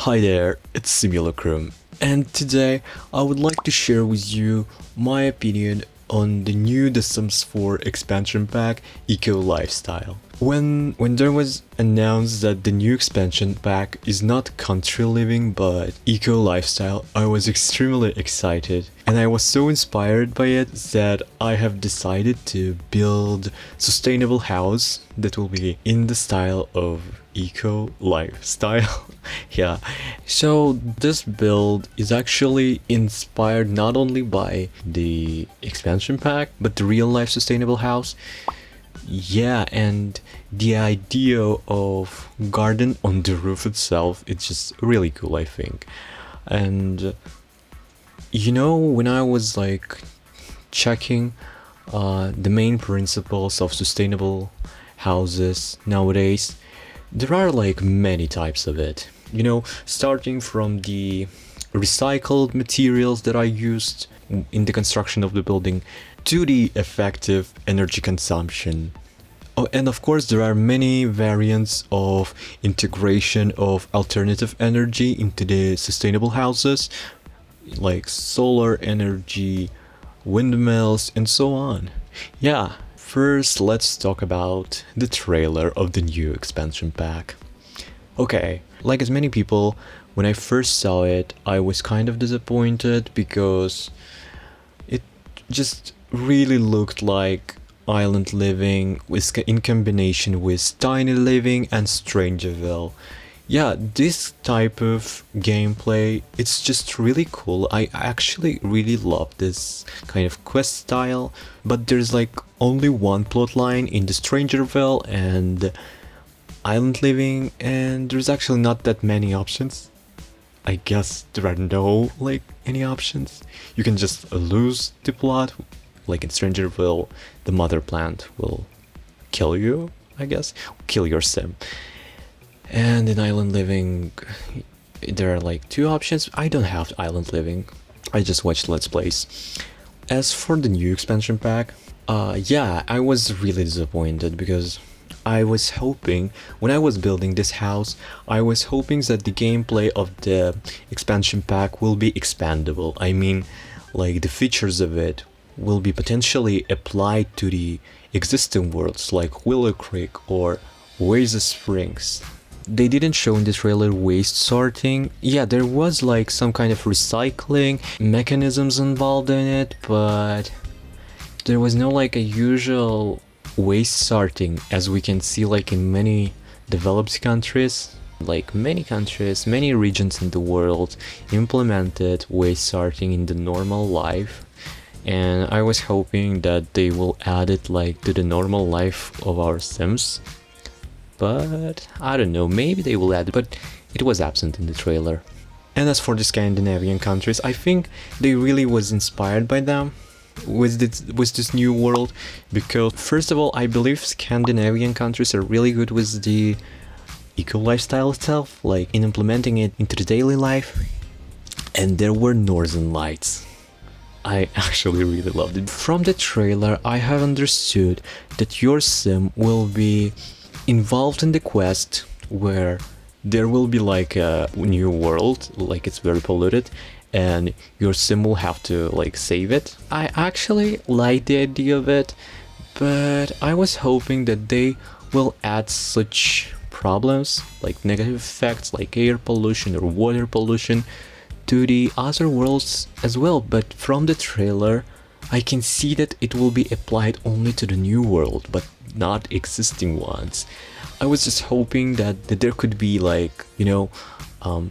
Hi there, it's Simulacrum, and today I would like to share with you my opinion on the new The Sims 4 expansion pack, Eco Lifestyle. When there was announced that the new expansion pack is not country living but Eco Lifestyle, I was extremely excited, and I was so inspired by it that I have decided to build sustainable house that will be in the style of Eco Lifestyle. Yeah, so this build is actually inspired not only by the expansion pack but the real life sustainable house. Yeah, and the idea of garden on the roof itself, it's just really cool, I think. And you know, when I was like checking the main principles of sustainable houses nowadays, there are like many types of it. You know, starting from the recycled materials that I used in the construction of the building to the effective energy consumption. Oh, and of course there are many variants of integration of alternative energy into the sustainable houses, like solar energy, windmills, and so on. Yeah, first let's talk about the trailer of the new expansion pack. Okay, like as many people, when I first saw it, I was kind of disappointed because it just really looked like island living in combination with tiny living and Strangerville. Yeah, this type of gameplay, it's just really cool. I actually really love this kind of quest style, but there's like only one plot line in the Strangerville and island living, and there's actually not that many options. I guess there are no like any options. You can just lose the plot. Like in Strangerville, the mother plant will kill you, I guess, kill your sim. And in island living, there are like two options. I don't have island living. I just watched Let's Plays. As for the new expansion pack, yeah, I was really disappointed because I was hoping, when I was building this house, I was hoping that the gameplay of the expansion pack will be expandable. I mean, like the features of it will be potentially applied to the existing worlds like Willow Creek or Oasis Springs. They didn't show in the trailer waste sorting. Yeah, there was like some kind of recycling mechanisms involved in it, but there was no like a usual waste sorting as we can see like in many developed countries. Like many countries, many regions in the world implemented waste sorting in the normal life, and I was hoping that they will add it like to the normal life of our sims, but I don't know, maybe they will add it, but it was absent in the trailer. And as for the Scandinavian countries, I think they really was inspired by them with this new world, because first of all, I believe Scandinavian countries are really good with the eco lifestyle itself, like in implementing it into the daily life. And there were northern lights. I actually really loved it. From the trailer, I have understood that your sim will be involved in the quest where there will be like a new world, like it's very polluted, and your sim will have to like save it. I actually like the idea of it, but I was hoping that they will add such problems like negative effects like air pollution or water pollution to the other worlds as well. But from the trailer I can see that it will be applied only to the new world but not existing ones. I was just hoping that there could be like, you know,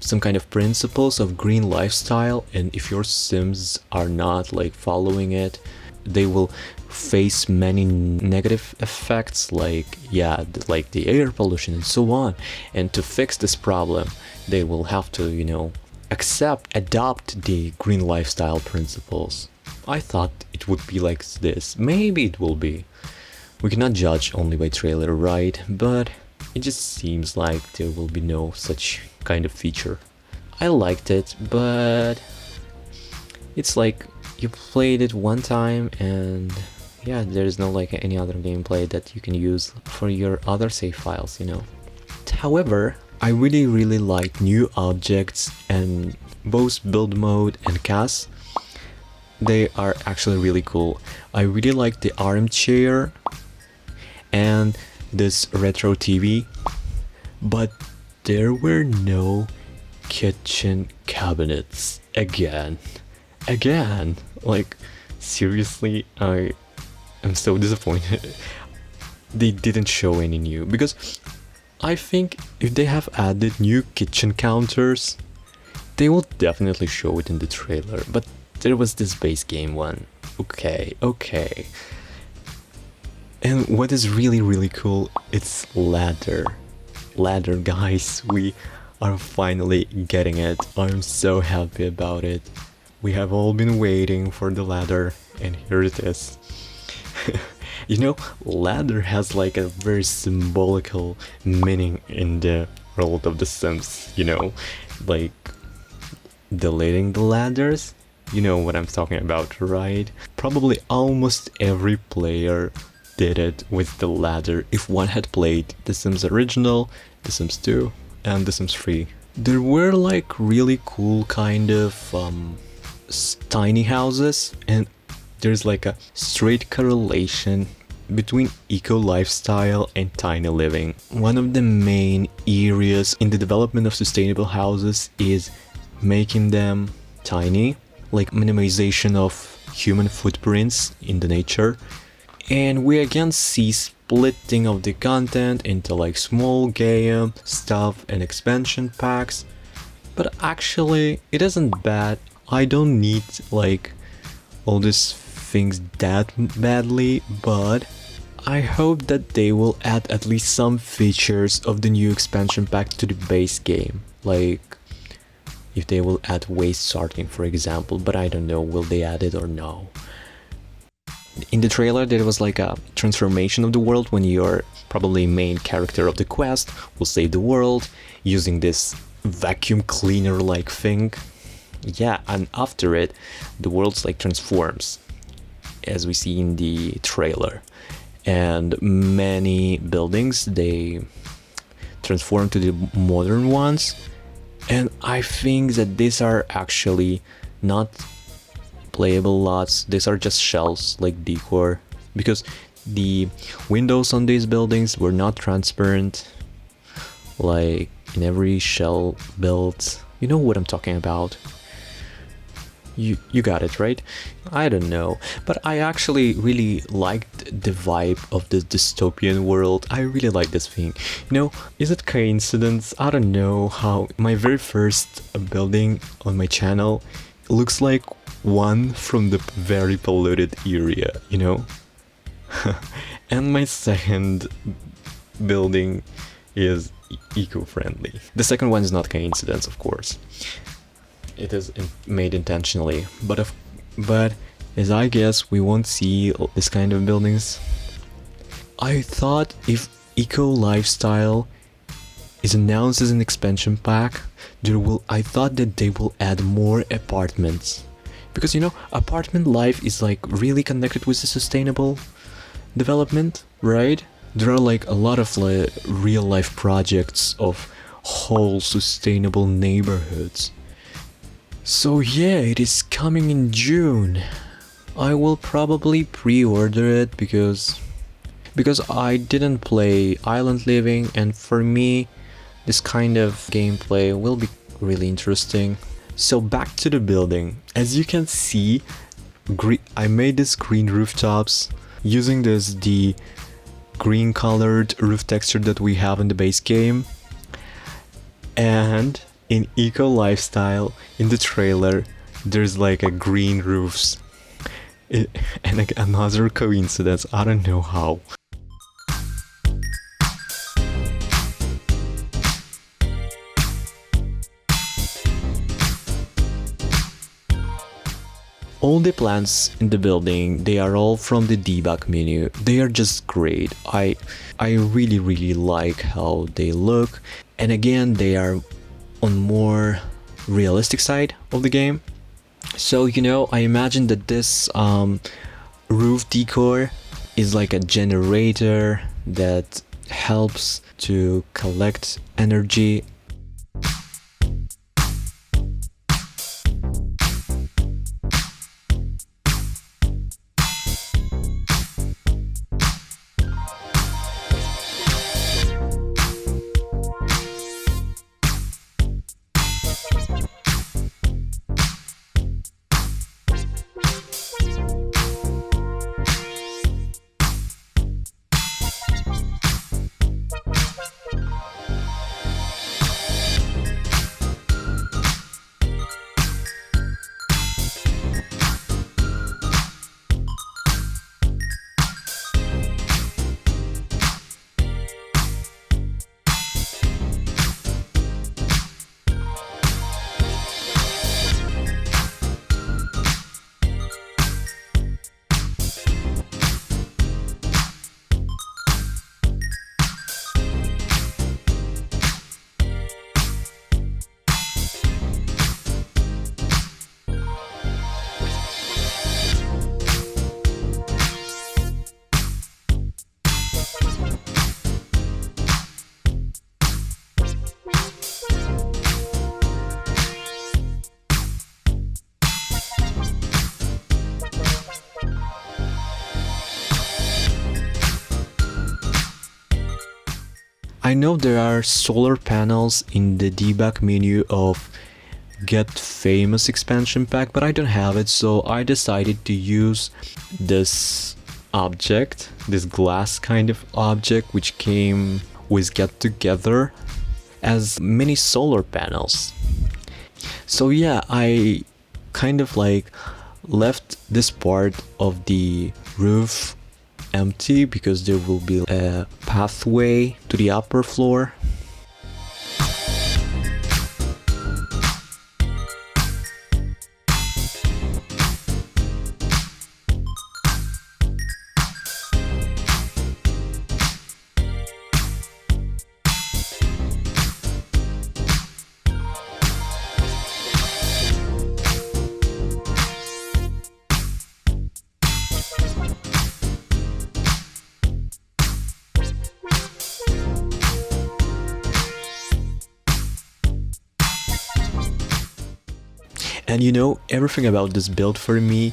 some kind of principles of green lifestyle, and if your sims are not like following it, they will face many negative effects like, yeah, like the air pollution and so on. And to fix this problem, they will have to, you know, adopt the green lifestyle principles. I thought it would be like this. Maybe it will be. We cannot judge only by trailer, right? But it just seems like there will be no such kind of feature. I liked it, but it's like you played it one time and yeah, there's no like any other gameplay that you can use for your other save files, you know. However, I really like new objects, and both build mode and cast, they are actually really cool. I really like the armchair and this retro TV, but there were no kitchen cabinets again. Like, seriously, I am so disappointed. They didn't show any new, because I think if they have added new kitchen counters, they will definitely show it in the trailer. But there was this base game one. Okay. And what is really cool, it's ladder. Ladder, guys, we are finally getting it. I'm so happy about it. We have all been waiting for the ladder, and here it is. You know, ladder has like a very symbolical meaning in the world of The Sims, you know? Like, deleting the ladders? You know what I'm talking about, right? Probably almost every player did it with the ladder if one had played The Sims Original, The Sims 2, and The Sims 3. There were like really cool kind of tiny houses, and there's like a straight correlation between eco lifestyle and tiny living. One of the main areas in the development of sustainable houses is making them tiny, like minimization of human footprints in the nature. And we again see splitting of the content into like small game stuff and expansion packs. But actually, it isn't bad. I don't need like all these things that badly, but I hope that they will add at least some features of the new expansion pack to the base game. Like, if they will add waste sorting, for example, but I don't know, will they add it or no? In the trailer, there was like a transformation of the world when your probably main character of the quest will save the world using this vacuum cleaner like thing. Yeah, and after it, the world's like transforms, as we see in the trailer. And many buildings, they transform to the modern ones. And I think that these are actually not playable lots, these are just shells, like decor, because the windows on these buildings were not transparent, like in every shell built. You know what I'm talking about. You got it, right? I don't know, but I actually really liked the vibe of the dystopian world. I really like this thing. You know, is it coincidence? I don't know how my very first building on my channel looks like one from the very polluted area, you know? And my second building is eco-friendly. The second one is not coincidence, of course. It is made intentionally, but as I guess we won't see this kind of buildings. I thought if eco lifestyle is announced as an expansion pack, I thought that they will add more apartments, because you know, apartment life is like really connected with the sustainable development, right? There are like a lot of like real life projects of whole sustainable neighborhoods. So yeah, it is coming in June. I will probably pre-order it because I didn't play Island Living, and for me this kind of gameplay will be really interesting. So back to the building. As you can see, I made this green rooftops using the green colored roof texture that we have in the base game. And in Eco Lifestyle, in the trailer, there's like a green roofs. And like another coincidence, I don't know how. All the plants in the building, they are all from the debug menu. They are just great. I really like how they look. And again, they are on more realistic side of the game. So, you know, I imagine that this roof decor is like a generator that helps to collect energy. I know there are solar panels in the debug menu of Get Famous expansion pack, but I don't have it, so I decided to use this object, this glass kind of object which came with Get Together as mini solar panels. So yeah, I kind of like left this part of the roof empty because there will be a pathway to the upper floor. And you know, everything about this build for me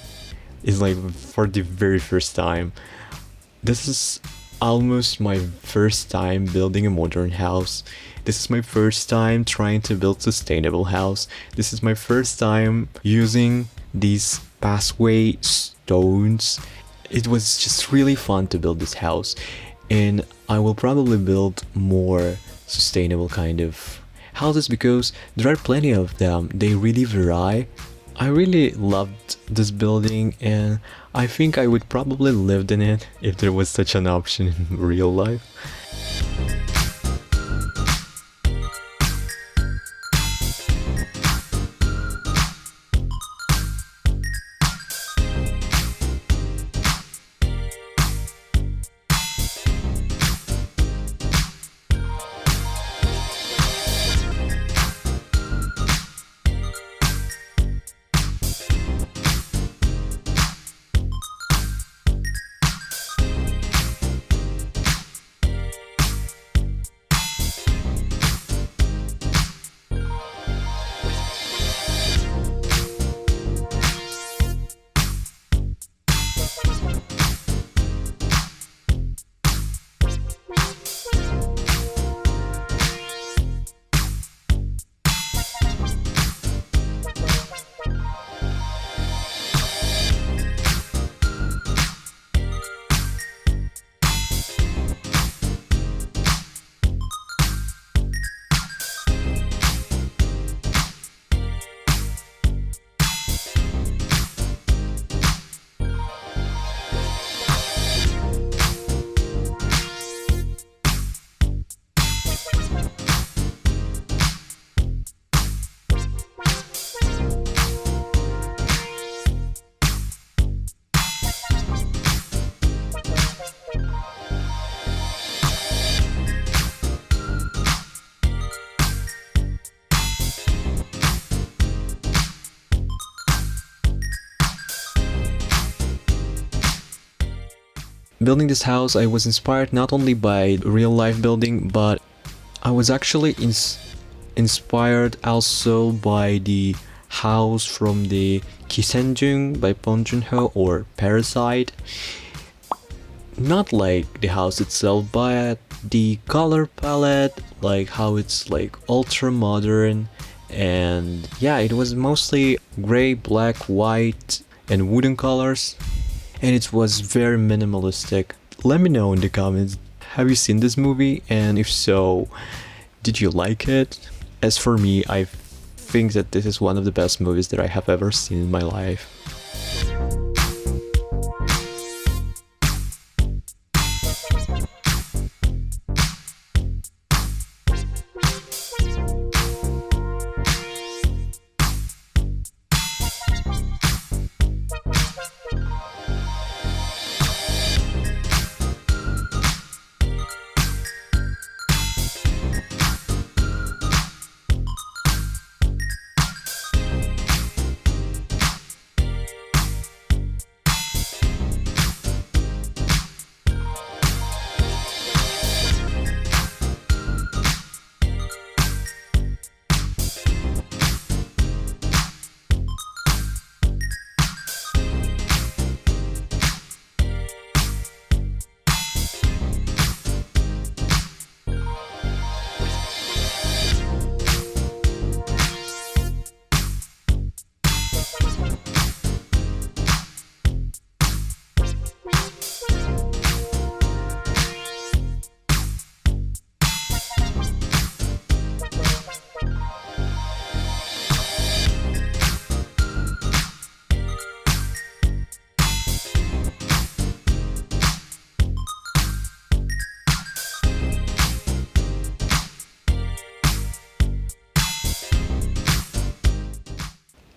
is like for the very first time. This is almost my first time building a modern house. This is my first time trying to build sustainable house. This is my first time using these pathway stones. It was just really fun to build this house, and I will probably build more sustainable kind of houses because there are plenty of them. They really vary. I really loved this building, and I think I would probably lived in it if there was such an option in real life. Building this house, I was inspired not only by real life building, but I was actually inspired also by the house from the Kisenjung by Bong Joon-ho, or Parasite. Not like the house itself, but the color palette, like how it's like ultra modern. And yeah, it was mostly gray, black, white and wooden colors, and it was very minimalistic. Let me know in the comments, have you seen this movie, and if so, did you like it? As for me, I think that this is one of the best movies that I have ever seen in my life.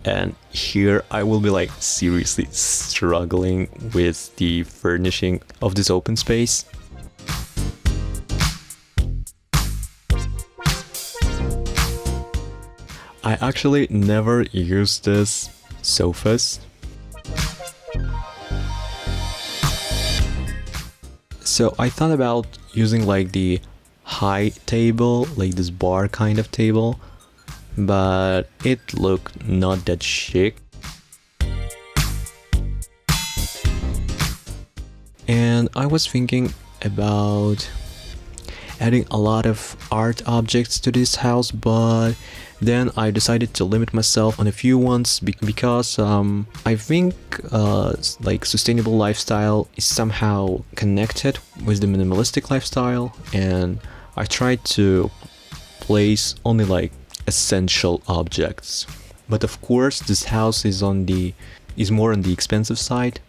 And here I will be like seriously struggling with the furnishing of this open space. I actually never used this sofas. So I thought about using like the high table, like this bar kind of table, but it looked not that chic. And I was thinking about adding a lot of art objects to this house, but then I decided to limit myself on a few ones because I think like sustainable lifestyle is somehow connected with the minimalistic lifestyle, and I tried to place only like essential objects. But of course this house is more on the expensive side.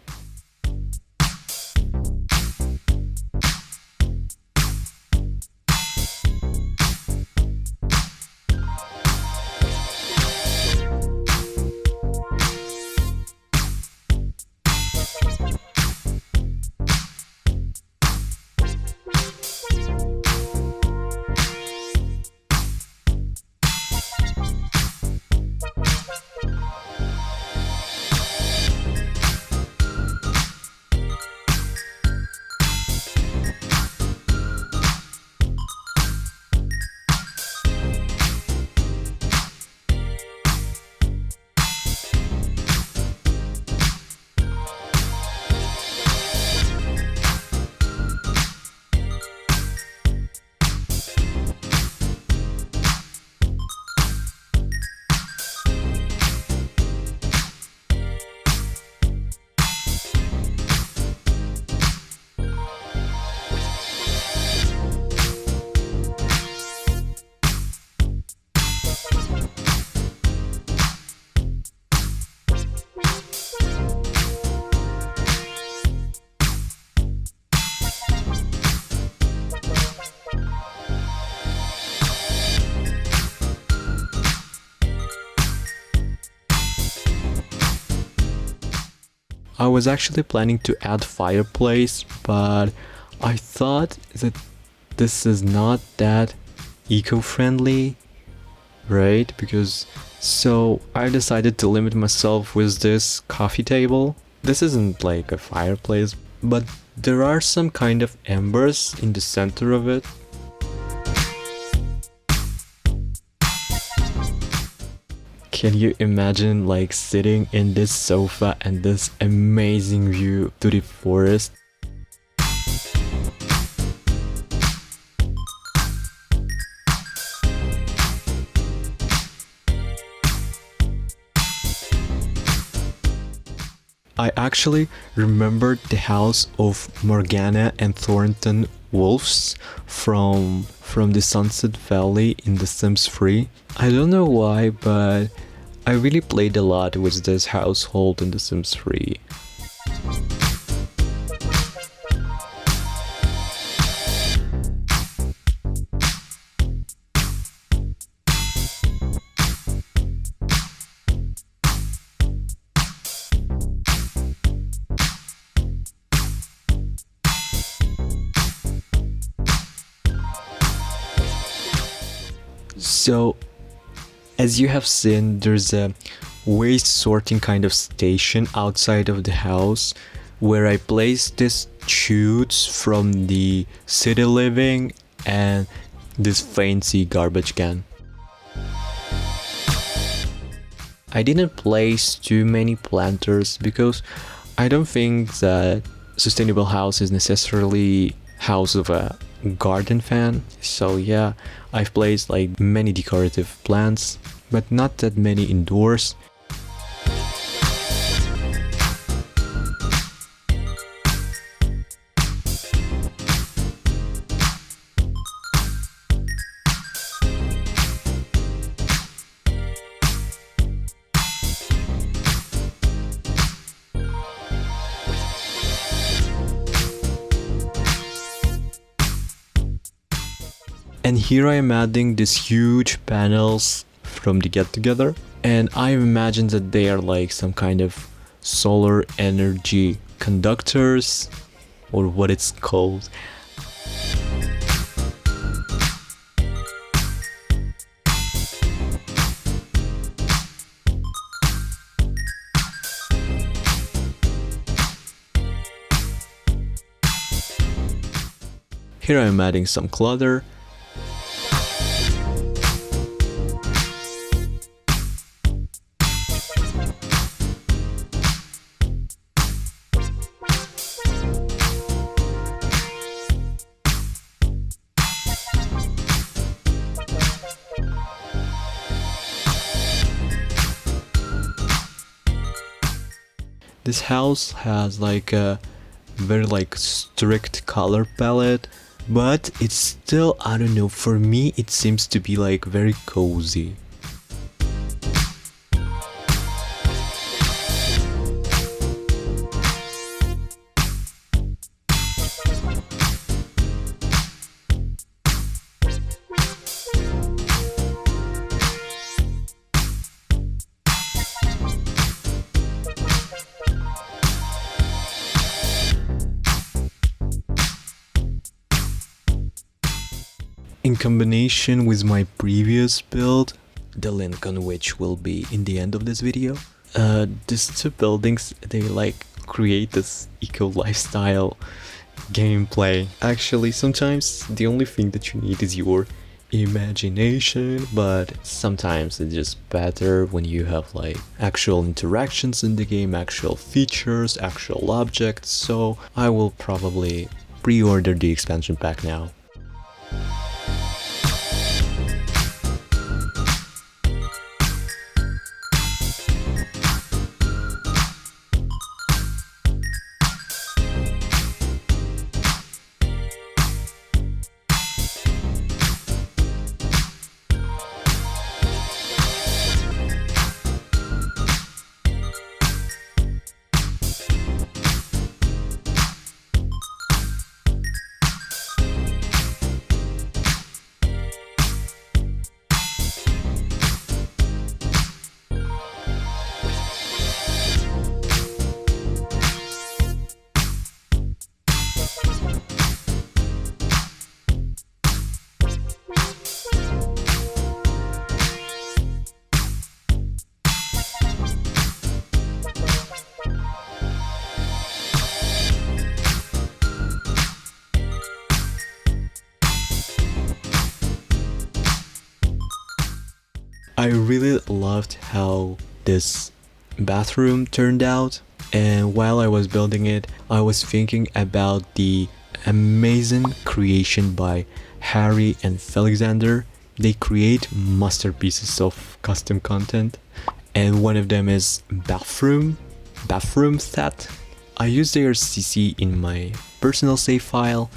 I was actually planning to add fireplace, but I thought that this is not that eco-friendly, right? So I decided to limit myself with this coffee table. This isn't like a fireplace, but there are some kind of embers in the center of it. Can you imagine like sitting in this sofa and this amazing view to the forest? I actually remembered the house of Morgana and Thornton Wolves from the Sunset Valley in The Sims 3. I don't know why, but I really played a lot with this household in The Sims 3. So, as you have seen, there's a waste sorting kind of station outside of the house where I placed these chutes from the city living and this fancy garbage can. I didn't place too many planters because I don't think that sustainable house is necessarily house of a garden fan. So yeah, I've placed like many decorative plants, but not that many indoors. And here I am adding these huge panels from the get together, and I imagine that they are like some kind of solar energy conductors, or what it's called. Here I am adding some clutter. This house has like a very like strict color palette, but it's still, I don't know, for me it seems to be like very cozy. In combination with my previous build, the link on which will be in the end of this video, these two buildings, they like create this eco lifestyle gameplay. Actually, sometimes the only thing that you need is your imagination, but sometimes it's just better when you have like actual interactions in the game, actual features, actual objects. So I will probably pre-order the expansion pack now. I really loved how this bathroom turned out, and while I was building it, I was thinking about the amazing creation by Harry and Felixander. They create masterpieces of custom content, and one of them is bathroom set. I use their CC in my personal save file,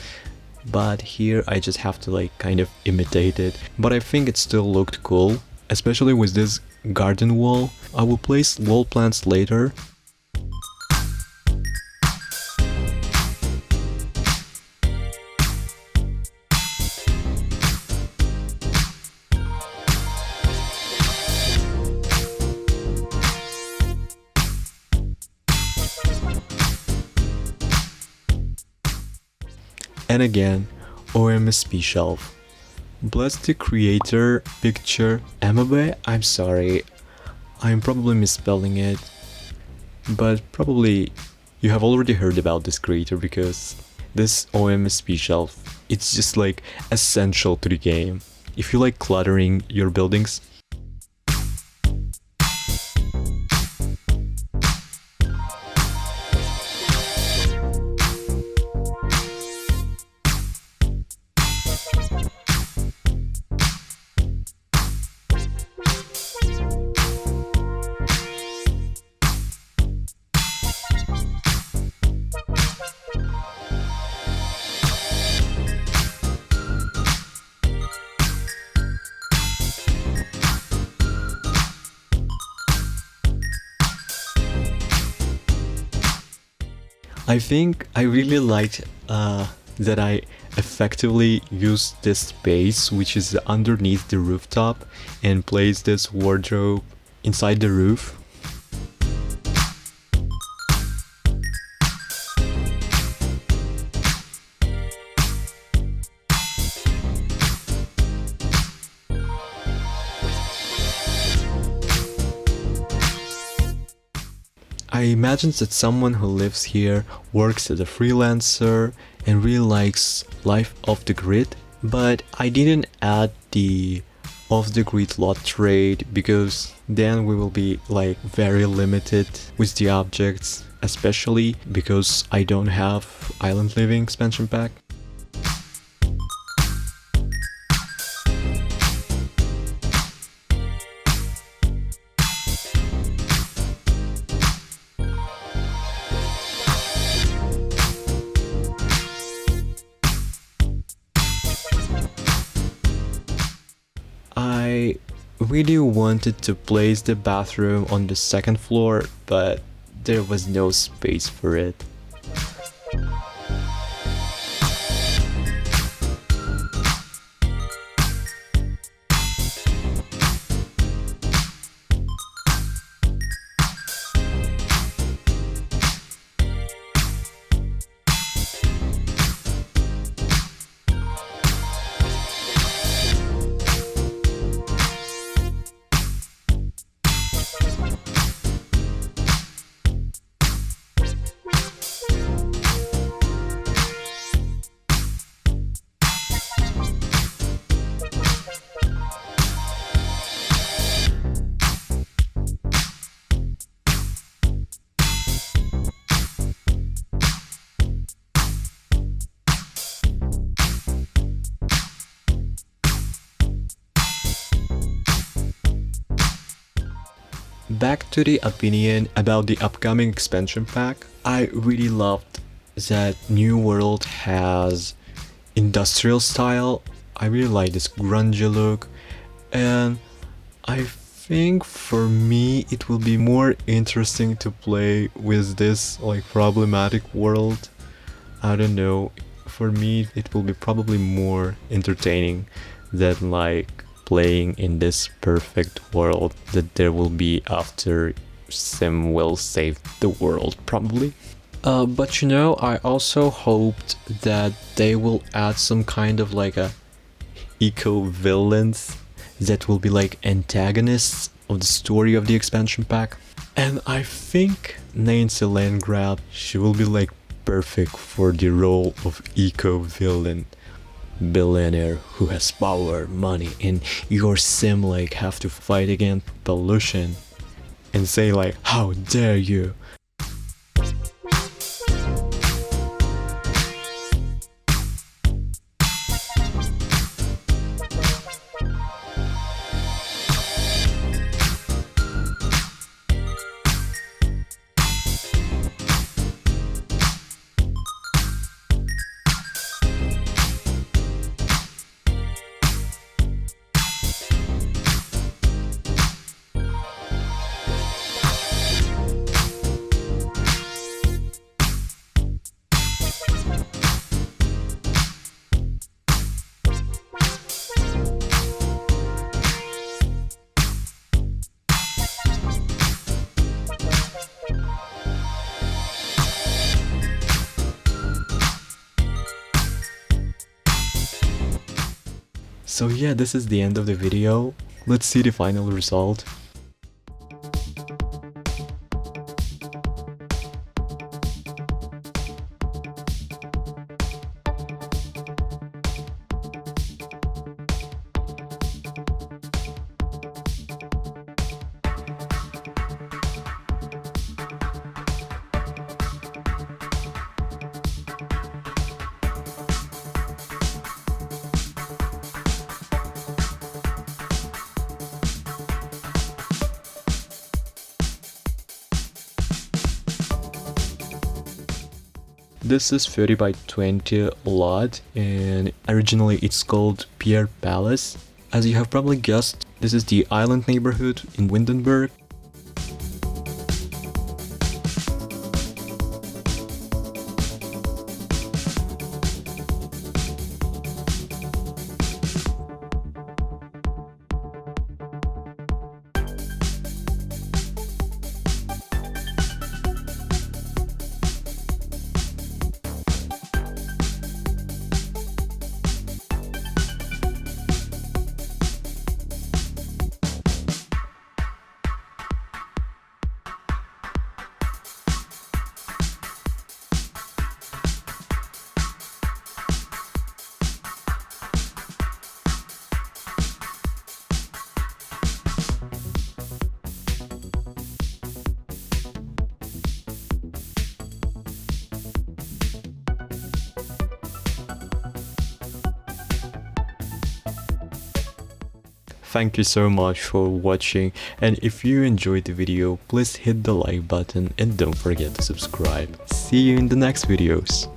but here I just have to like kind of imitate it. But I think it still looked cool, especially with this garden wall. I will place wall plants later. And again, OMSP shelf. Bless the creator picture Amabe. I'm sorry, I'm probably misspelling it, but probably you have already heard about this creator because this OMSP shelf, it's just like essential to the game. If you like cluttering your buildings, I think I really liked that I effectively used this space, which is underneath the rooftop, and placed this wardrobe inside the roof. I imagine that someone who lives here works as a freelancer and really likes life off the grid, but I didn't add the off the grid lot trade because then we will be like very limited with the objects, especially because I don't have island living expansion pack. I really wanted to place the bathroom on the second floor, but there was no space for it. Back to the opinion about the upcoming expansion pack, I really loved that New World has industrial style. I really like this grungy look, and I think for me it will be more interesting to play with this like problematic world. I don't know, for me it will be probably more entertaining than like playing in this perfect world that there will be after Sim will save the world, probably. But you know, I also hoped that they will add some kind of like a eco-villains that will be like antagonists of the story of the expansion pack. And I think Nancy Landgrab, she will be like perfect for the role of eco-villain, billionaire who has power, money, and your sim like have to fight against pollution and say like, how dare you? So yeah, this is the end of the video. Let's see the final result. This is 30 by 20 lot, and originally it's called Pierre Palace. As you have probably guessed, this is the island neighborhood in Windenburg. Thank you so much for watching, and if you enjoyed the video, please hit the like button and don't forget to subscribe. See you in the next videos.